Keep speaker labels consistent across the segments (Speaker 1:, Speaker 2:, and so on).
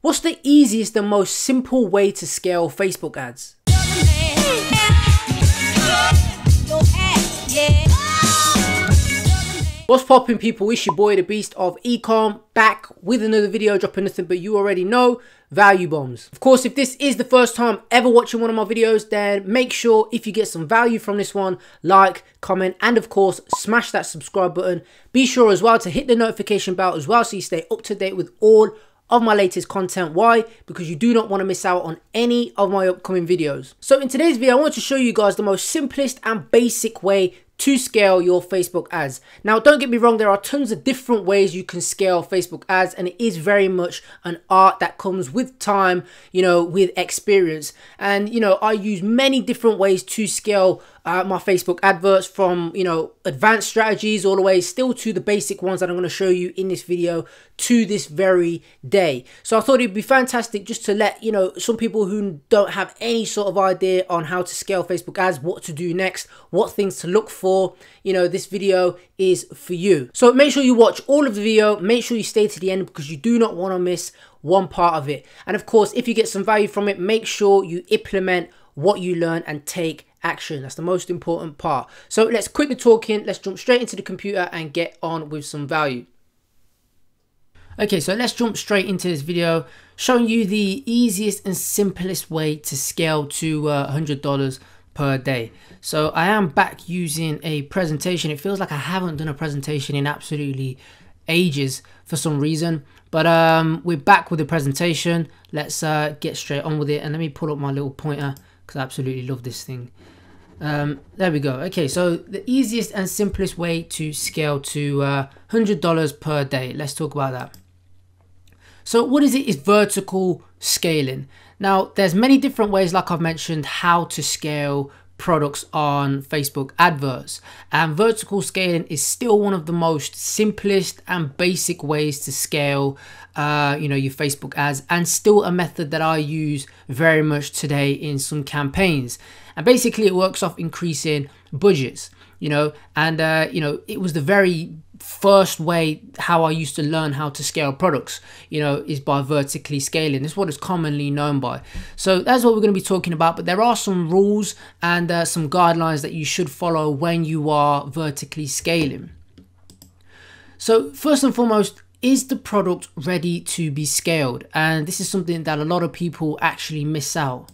Speaker 1: What's the easiest and most simple way to scale Facebook ads? What's poppin', people? It's your boy the Beast of Ecom, back with another video, dropping nothing but you already know, value bombs. Of course, if this is the first time ever watching one of my videos, then make sure if you get some value from this one, like, comment, and of course smash that subscribe button. Be sure as well to hit the notification bell as well so you stay up to date with all of my latest content. Why? Because you do not want to miss out on any of my upcoming videos. So in today's video, I want to show you guys the most simplest and basic way to scale your Facebook ads. Now, don't get me wrong, there are tons of different ways you can scale Facebook ads, and it is very much an art that comes with time, with experience. And, I use many different ways to scale my Facebook adverts, from, advanced strategies all the way still to the basic ones that I'm going to show you in this video to this very day. So I thought it'd be fantastic just to let, some people who don't have any sort of idea on how to scale Facebook ads, what to do next, what things to look for. This video is for you. So make sure you watch all of the video, make sure you stay to the end because you do not want to miss one part of it. And of course, if you get some value from it, make sure you implement what you learn and take action. That's the most important part. So let's quit the talking, let's jump straight into the computer and get on with some value. Okay, so let's jump straight into this video, showing you the easiest and simplest way to scale to $100 per day. So I am back using a presentation. It feels like I haven't done a presentation in absolutely ages for some reason, but we're back with the presentation. Let's get straight on with it, and let me pull up my little pointer because I absolutely love this thing. There we go. Okay, so the easiest and simplest way to scale to $100 per day. Let's talk about that. So what is it? Is vertical scaling. Now, there's many different ways, like I've mentioned, how to scale products on Facebook adverts, and vertical scaling is still one of the most simplest and basic ways to scale your Facebook ads, and still a method that I use very much today in some campaigns. And basically it works off increasing budgets, and it was the very first way how I used to learn how to scale products, is by vertically scaling. This is what it's commonly known by. So that's what we're going to be talking about, but there are some rules and some guidelines that you should follow when you are vertically scaling. So first and foremost, is the product ready to be scaled? And this is something that a lot of people actually miss out.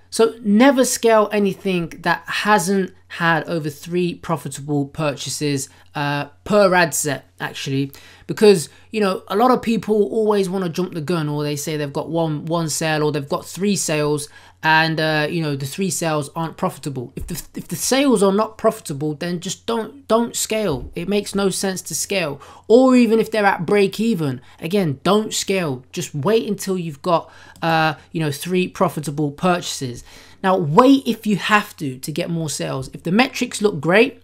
Speaker 1: So never scale anything that hasn't had over 3 profitable purchases per ad set, actually, because a lot of people always want to jump the gun, or they say they've got one sale, or they've got 3 sales, and the 3 sales aren't profitable. If the sales are not profitable, then just don't scale. It makes no sense to scale. Or even if they're at break even, again, don't scale. Just wait until you've got 3 profitable purchases. Now wait if you have to get more sales. If the metrics look great,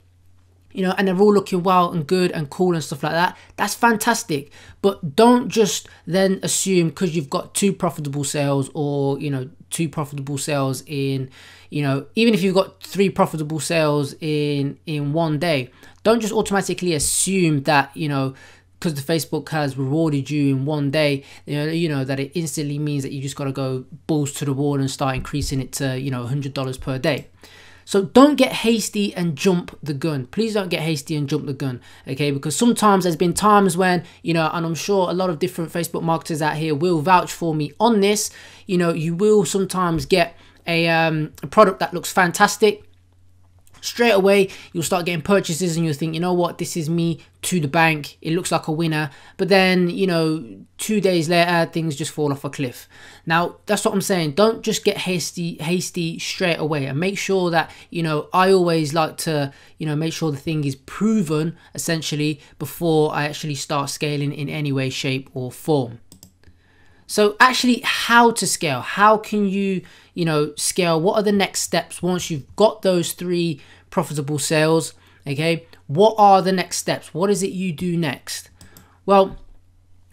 Speaker 1: and they're all looking well and good and cool and stuff like that, that's fantastic. But don't just then assume because you've got 2 profitable sales, or 2 profitable sales in, even if you've got 3 profitable sales in one day, don't just automatically assume that, because the Facebook has rewarded you in one day, that it instantly means that you just got to go balls to the wall and start increasing it to, $100 per day. So don't get hasty and jump the gun. Please don't get hasty and jump the gun, okay? Because sometimes there's been times when, and I'm sure a lot of different Facebook marketers out here will vouch for me on this, you will sometimes get a product that looks fantastic. Straight away, you'll start getting purchases and you'll think, what, this is me to the bank. It looks like a winner. But then, 2 days later, things just fall off a cliff. Now, that's what I'm saying. Don't just get hasty straight away, and make sure that, I always like to, make sure the thing is proven, essentially, before I actually start scaling in any way, shape or form. So actually, how to scale? How can you, scale? What are the next steps once you've got those 3 profitable sales? Okay, what are the next steps? What is it you do next? Well,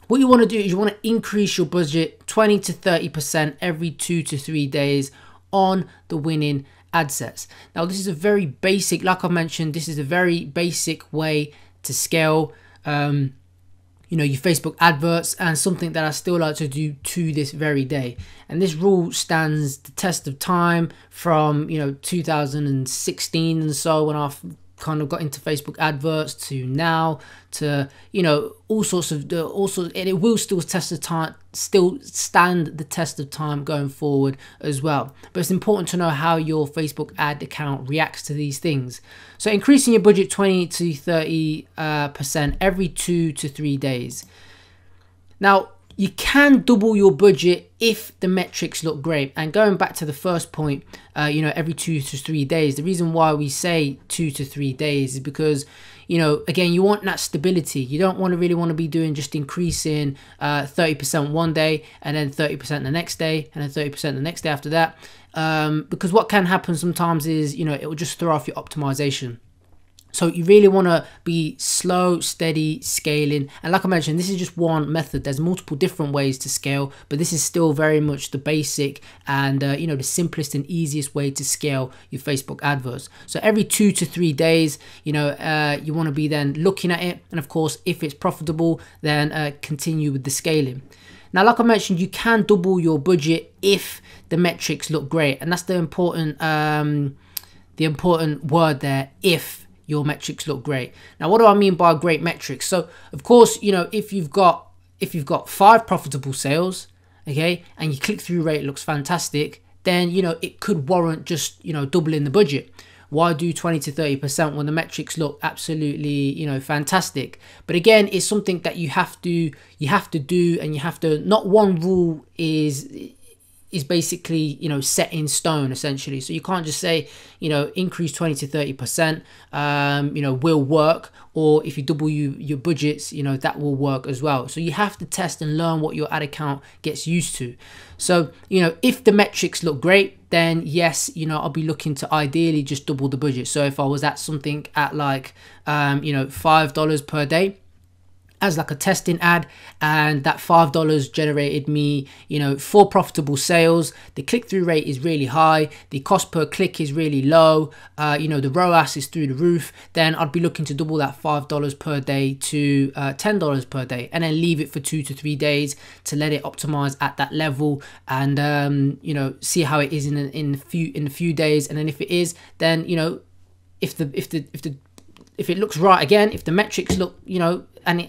Speaker 1: what you want to do is you want to increase your budget 20 to 30% every 2 to 3 days on the winning ad sets. Now, this is a very basic, like I mentioned, this is a very basic way to scale. your Facebook adverts, and something that I still like to do to this very day. And this rule stands the test of time from 2016 and so, when I kind of got into Facebook adverts, to now, to all sorts, and it will still stand the test of time going forward as well. But it's important to know how your Facebook ad account reacts to these things. So increasing your budget 20 to 30% every 2 to 3 days. Now, you can double your budget if the metrics look great. And going back to the first point, every 2 to 3 days. The reason why we say 2 to 3 days is because, again, you want that stability. You don't really want to be doing just increasing 30% one day and then 30% the next day and then 30% the next day after that. Because what can happen sometimes is, it will just throw off your optimization. So you really want to be slow, steady scaling. And like I mentioned, this is just one method. There's multiple different ways to scale, but this is still very much the basic and, the simplest and easiest way to scale your Facebook adverts. So every 2 to 3 days, you want to be then looking at it. And of course, if it's profitable, then continue with the scaling. Now, like I mentioned, you can double your budget if the metrics look great. And that's the important word there, if your metrics look great. Now, what do I mean by great metrics? So of course, if you've got 5 profitable sales, okay, and your click-through rate looks fantastic, then it could warrant just doubling the budget. Why do 20 to 30% when the metrics look absolutely fantastic? But again, it's something that you have to do, and you have to, not one rule is basically set in stone essentially. So you can't just say increase 20 to 30% will work, or if you double your budgets that will work as well. So you have to test and learn what your ad account gets used to. So if the metrics look great, then yes, I'll be looking to ideally just double the budget. So if I was at something at like $5 per day as like a testing ad, and that $5 generated me 4 profitable sales, the click-through rate is really high, the cost per click is really low, the ROAS is through the roof, then I'd be looking to double that $5 per day to $10 per day, and then leave it for 2 to 3 days to let it optimize at that level, and see how it is in a few days. And then if it is, then if it looks right again, if the metrics look and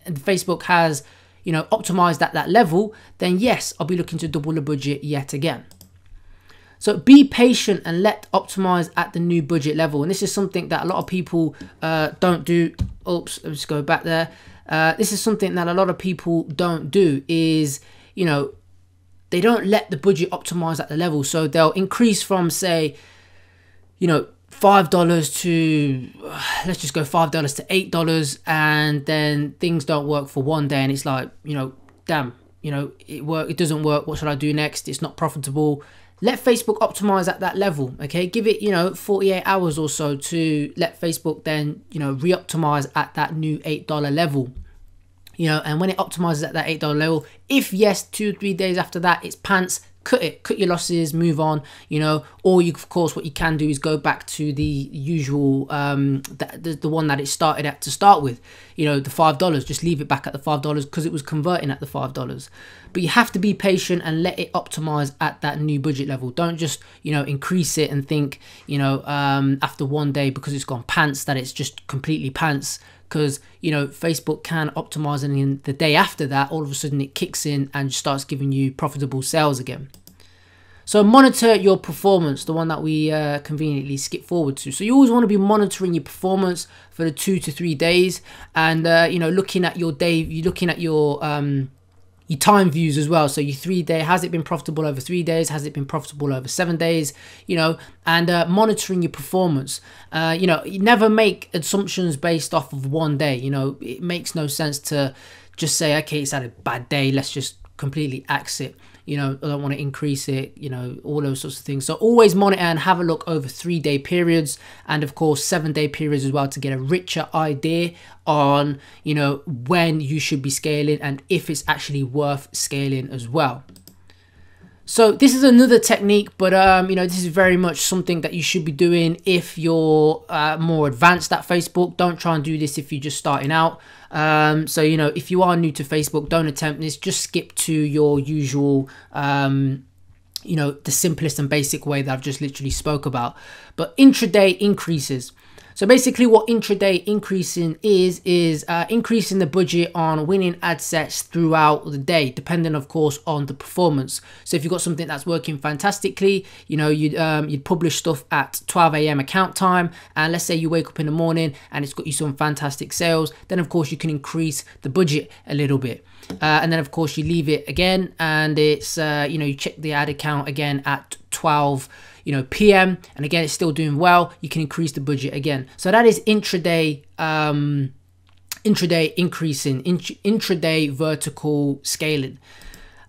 Speaker 1: Facebook has optimized at that level, then yes, I'll be looking to double the budget yet again. So be patient and let optimize at the new budget level. And this is something that a lot of people don't do. Oops, let's go back there. This is something that a lot of people don't do, is they don't let the budget optimize at the level. So they'll increase from, say, $5 to, let's just go $5 to $8, and then things don't work for one day, and it's like, damn, it doesn't work. What should I do next? It's not profitable. Let Facebook optimize at that level. Okay, give it 48 hours or so to let Facebook then re-optimize at that new $8 level. And when it optimizes at that $8 level, if yes, 2 or 3 days after that it's pants, cut your losses, move on, or of course what you can do is go back to the usual the one that it started at to start with, the $5. Just leave it back at the $5 because it was converting at the $5. But you have to be patient and let it optimize at that new budget level. Don't just increase it and think after one day, because it's gone pants, that it's just completely pants. Because Facebook can optimize, and in the day after that, all of a sudden it kicks in and starts giving you profitable sales again. So monitor your performance, the one that we conveniently skip forward to. So you always want to be monitoring your performance for the 2 to 3 days, and looking at your day, you're looking at your time views as well. So your 3 day, has it been profitable over 3 days? Has it been profitable over 7 days? And monitoring your performance. You never make assumptions based off of one day. It makes no sense to just say, okay, it's had a bad day, let's just completely axe it. I don't want to increase it, all those sorts of things. So always monitor and have a look over 3 day periods, and of course 7 day periods as well, to get a richer idea on, when you should be scaling and if it's actually worth scaling as well. So this is another technique, but you know, this is very much something that you should be doing if you're more advanced at Facebook. Don't try and do this if you're just starting out. So, you know, if you are new to Facebook, don't attempt this. Just skip to your usual, you know, the simplest and basic way that I've just literally spoke about. But intraday increases. So basically what intraday increasing is increasing the budget on winning ad sets throughout the day, depending of course on the performance. So if you've got something that's working fantastically, you know, you'd publish stuff at 12 AM account time, and let's say you wake up in the morning and it's got you some fantastic sales, then of course you can increase the budget a little bit. And then of course you leave it again, and it's you know, you check the ad account again at 12 PM, and again it's still doing well, you can increase the budget again. So that is intraday intraday increasing, intraday vertical scaling.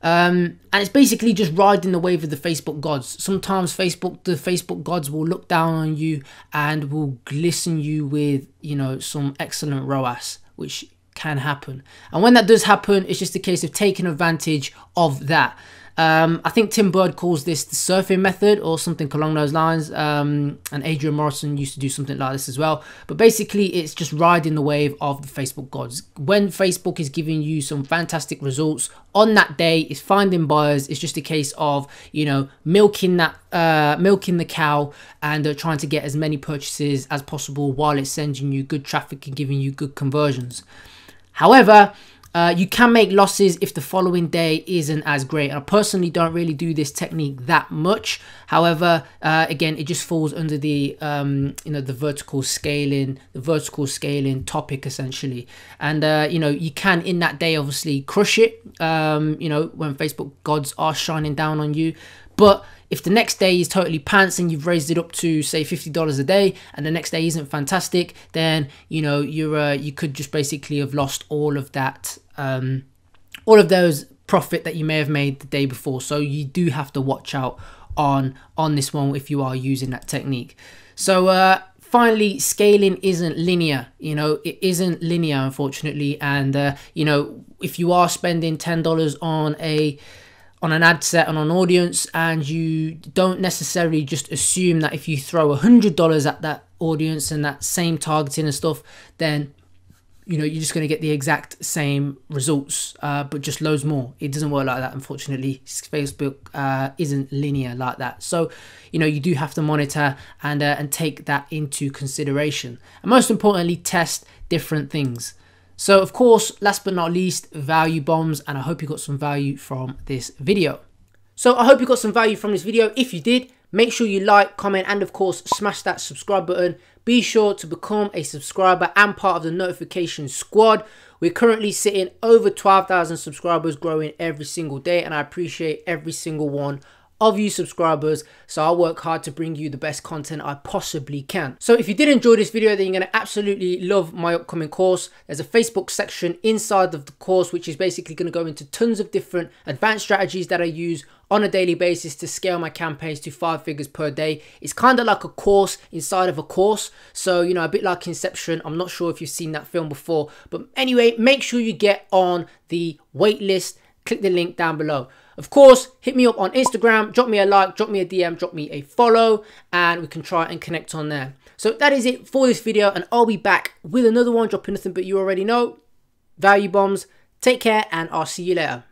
Speaker 1: And it's basically just riding the wave of the Facebook gods. Sometimes the Facebook gods will look down on you and will glisten you with, you know, some excellent ROAS, which can happen. And when that does happen, it's just a case of taking advantage of that. I think Tim Bird calls this the surfing method or something along those lines, and Adrian Morrison used to do something like this as well. But basically it's just riding the wave of the Facebook gods. When Facebook is giving you some fantastic results on that day, it's finding buyers. It's just a case of, you know, milking the cow and trying to get as many purchases as possible while it's sending you good traffic and giving you good conversions. However, you can make losses if the following day isn't as great. And I personally don't really do this technique that much. However, again, it just falls under the you know, the vertical scaling topic essentially. And you know, you can in that day obviously crush it, you know, when Facebook gods are shining down on you. But if the next day is totally pants and you've raised it up to say $50 a day, and the next day isn't fantastic, then you know, you could just basically have lost all of that, all of those profit that you may have made the day before. So you do have to watch out on this one if you are using that technique. So finally, scaling isn't linear. You know, it isn't linear, unfortunately. And you know, if you are spending $10 on an ad set, on an audience, and you don't necessarily just assume that if you throw $100 at that audience and that same targeting and stuff, then you know, you're just going to get the exact same results, but just loads more. It doesn't work like that, unfortunately. Facebook isn't linear like that. So, you know, you do have to monitor and take that into consideration. And most importantly, test different things. So, of course, last but not least, value bombs. And I hope you got some value from this video. So, I hope you got some value from this video. If you did, make sure you like, comment, and of course, smash that subscribe button. Be sure to become a subscriber and part of the notification squad. We're currently sitting over 12,000 subscribers, growing every single day, and I appreciate every single one of you subscribers. So I'll work hard to bring you the best content I possibly can. So if you did enjoy this video, then you're going to absolutely love my upcoming course. There's a Facebook section inside of the course, which is basically going to go into tons of different advanced strategies that I use on a daily basis to scale my campaigns to 5 figures per day. It's kind of like a course inside of a course. So, you know, a bit like Inception. I'm not sure if you've seen that film before, but anyway, make sure you get on the wait list. Click the link down below. Of course, hit me up on Instagram, drop me a like, drop me a DM, drop me a follow, and we can try and connect on there. So that is it for this video, and I'll be back with another one, dropping nothing but you already know. Value bombs. Take care, and I'll see you later.